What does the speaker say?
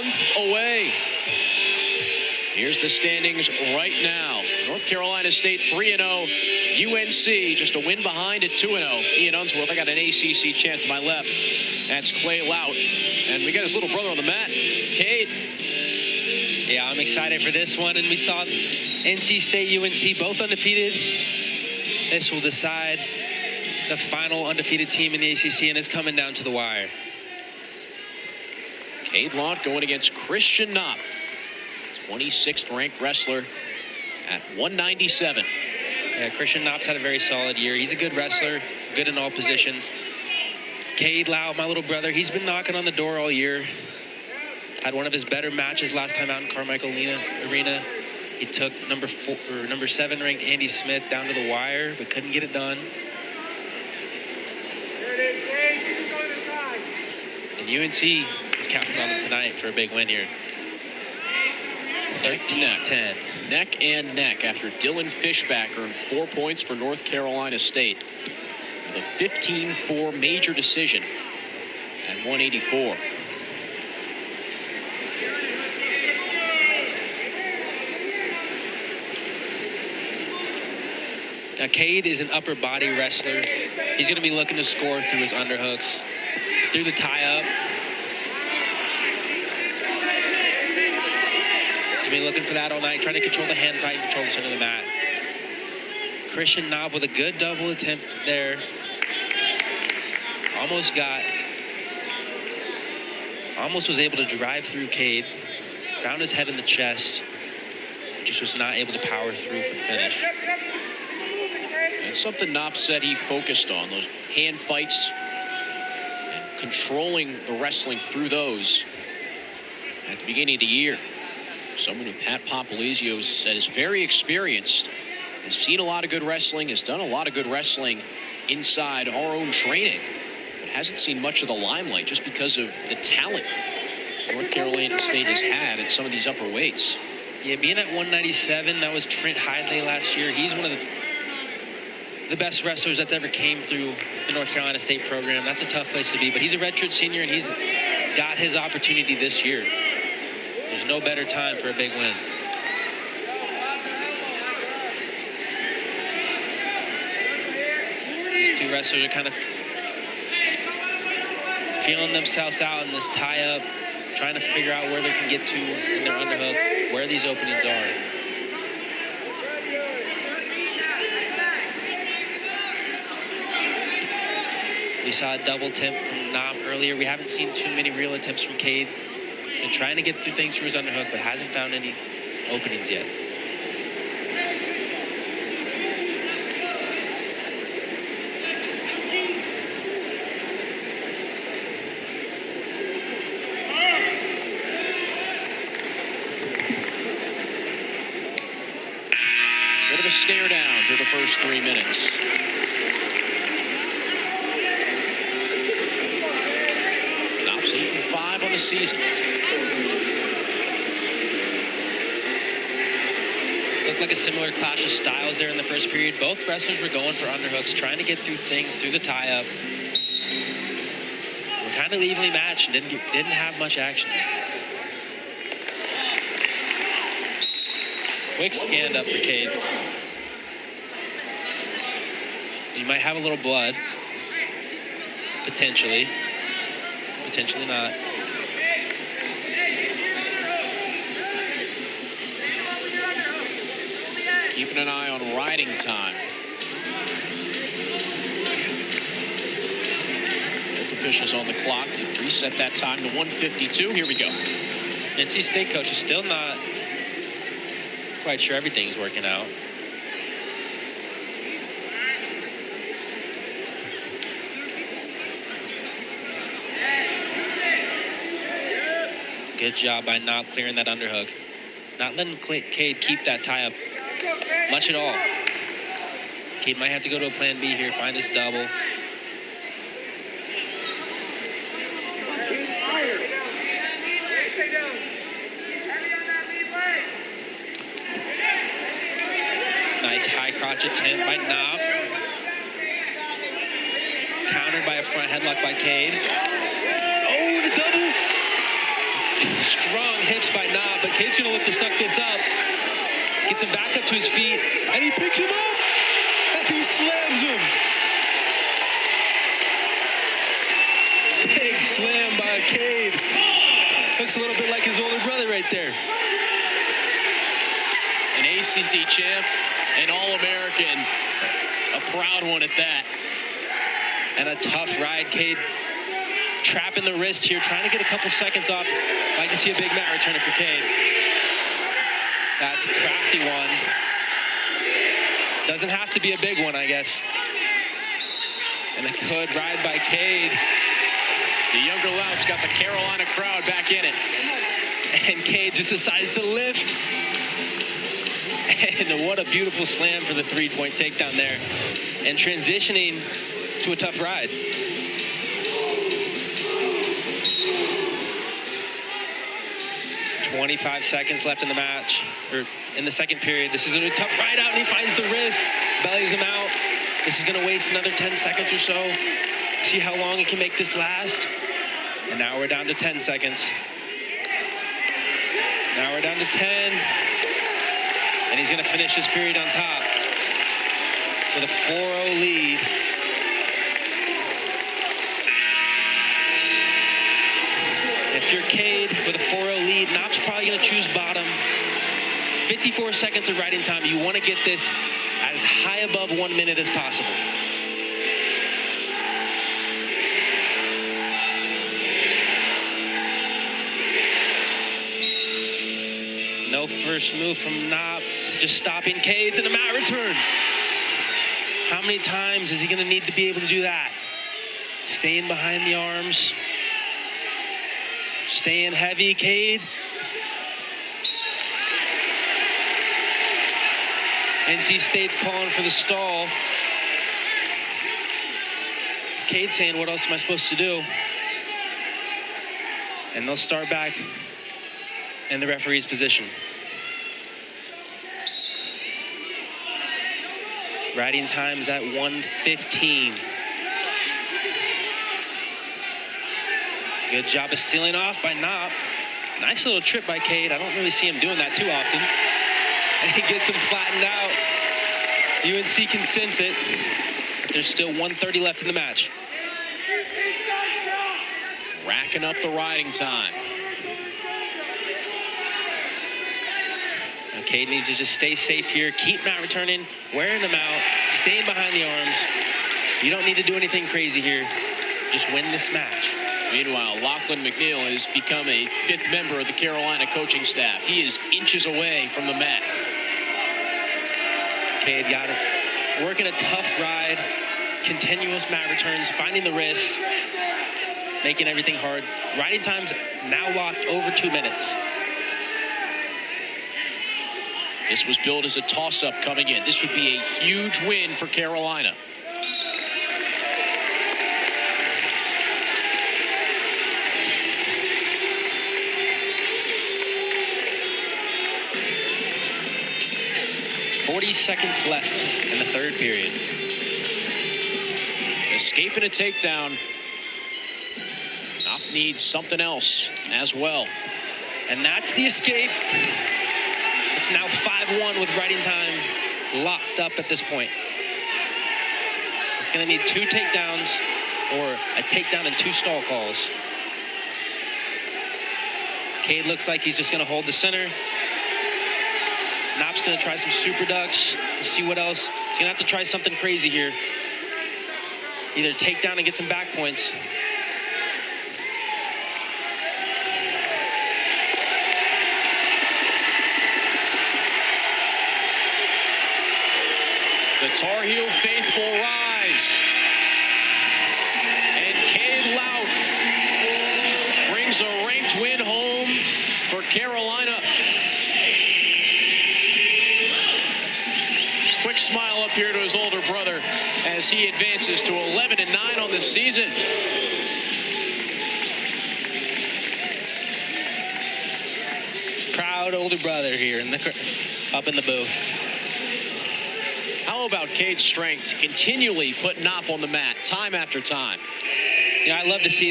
month away. Here's the standings right now. North Carolina State 3-0. UNC just a win behind at 2-0. Ian Unsworth, I got an ACC champ to my left. That's Clay Lautt. And we got his little brother on the mat, Cade. Yeah, I'm excited for this one. And we saw NC State, UNC, both undefeated. This will decide the final undefeated team in the ACC, and it's coming down to the wire. Cade Lautt going against Christian Knop, 26th ranked wrestler at 197. Yeah, Christian Knop's had a very solid year. He's a good wrestler, good in all positions. Cade Lautt, my little brother, he's been knocking on the door all year. Had one of his better matches last time out in Carmichael Arena. He took number 7 ranked Andy Smith down to the wire, but couldn't get it done. And UNC is counting on him tonight for a big win here. 13-10. Neck and neck after Dylan Fishback earned 4 points for North Carolina State with a 15-4 major decision at 184. Now, Cade is an upper body wrestler. He's going to be looking to score through his underhooks, through the tie-up. He's been looking for that all night, trying to control the hand fight and control the center of the mat. Christian Knop with a good double attempt there. Almost was able to drive through Cade. Found his head in the chest. Just was not able to power through for the finish. That's something Knop said he focused on, those hand fights and controlling the wrestling through those at the beginning of the year. Someone who Pat Popolizio said is very experienced, has seen a lot of good wrestling, has done a lot of good wrestling inside our own training, but hasn't seen much of the limelight just because of the talent North Carolina State has had at some of these upper weights. Yeah, being at 197, that was Trent Hidlay last year. He's one of the best wrestlers that's ever came through the North Carolina State program. That's a tough place to be, but he's a redshirt senior, and he's got his opportunity this year. There's no better time for a big win. These two wrestlers are kind of feeling themselves out in this tie-up, trying to figure out where they can get to in their underhook, where these openings are. We saw a double attempt from Knop earlier. We haven't seen too many real attempts from Cade. Been trying to get through things through his underhook, but hasn't found any openings yet. Bit of a stare down for the first 3 minutes. Knop's 8-5 on the season. Looked like a similar clash of styles there in the first period. Both wrestlers were going for underhooks, trying to get through things through the tie-up. We're kind of evenly matched and didn't have much action. Quick stand up for Cade. You might have a little blood, potentially. Potentially not. Keeping an eye on riding time. Both officials on the clock. They reset that time to 1:52. Here we go. NC State coach is still not quite sure everything's working out. Good job by Knop clearing that underhook. Not letting Cade keep that tie up much at all. Cade might have to go to a plan B here, find his double. Nice high crotch attempt by Knop. Countered by a front headlock by Cade. Oh, the double! Strong hips by Knop, but Cade's gonna look to suck this up. Gets him back up to his feet, and he picks him up, and he slams him. Big slam by Cade. Looks a little bit like his older brother right there. An ACC champ, an All-American, a proud one at that. And a tough ride, Cade. Trapping the wrist here, trying to get a couple seconds off. Like to see a big mat returner for Cade. That's a crafty one. Doesn't have to be a big one, I guess. And a good ride by Cade. The younger Lautt's got the Carolina crowd back in it. And Cade just decides to lift. And what a beautiful slam for the three-point takedown there. And transitioning to a tough ride. "25 seconds left in the match, or in the second period. This is a tough ride out, and he finds the wrist, bellies him out. This is going to waste another 10 seconds or so. See how long he can make this last. And now we're down to 10 seconds. Now we're down to 10. And he's going to finish this period on top with a 4-0 lead. If you're Cade with a 4-0 lead, Knop's probably going to choose bottom. 54 seconds of riding time. You want to get this as high above 1 minute as possible. No first move from Knop. Just stopping Cade's and a mat return. How many times is he going to need to be able to do that? Staying behind the arms. Staying heavy, Cade. NC State's calling for the stall. Cade saying, what else am I supposed to do? And they'll start back in the referee's position. Riding time's at 1:15. Good job of sealing off by Knop. Nice little trip by Cade. I don't really see him doing that too often. And he gets him flattened out. UNC can sense it. But there's still 1:30 left in the match. Racking up the riding time. Now Cade needs to just stay safe here. Keep mat returning, wearing them out, staying behind the arms. You don't need to do anything crazy here. Just win this match. Meanwhile, Lachlan McNeil has become a 5th member of the Carolina coaching staff. He is inches away from the mat. Cade got it. Working a tough ride, continuous mat returns, finding the wrist, making everything hard. Riding time's now locked over 2 minutes. This was billed as a toss-up coming in. This would be a huge win for Carolina. Seconds left in the third period. Escaping a takedown. Knop needs something else as well. And that's the escape. It's now 5-1 with riding time locked up at this point. It's going to need 2 takedowns or a takedown and 2 stall calls. Cade looks like he's just going to hold the center. Knop's going to try some super ducks. Let's see what else. He's going to have to try something crazy here. Either take down and get some back points. The Tar Heel faithful rise. And Cade Lautt brings a ranked win home for Carolina. Quick smile up here to his older brother as he advances to 11-9 on the season. Proud older brother here up in the booth. How about Cade's strength continually put Knop on the mat time after time? You know, I love to see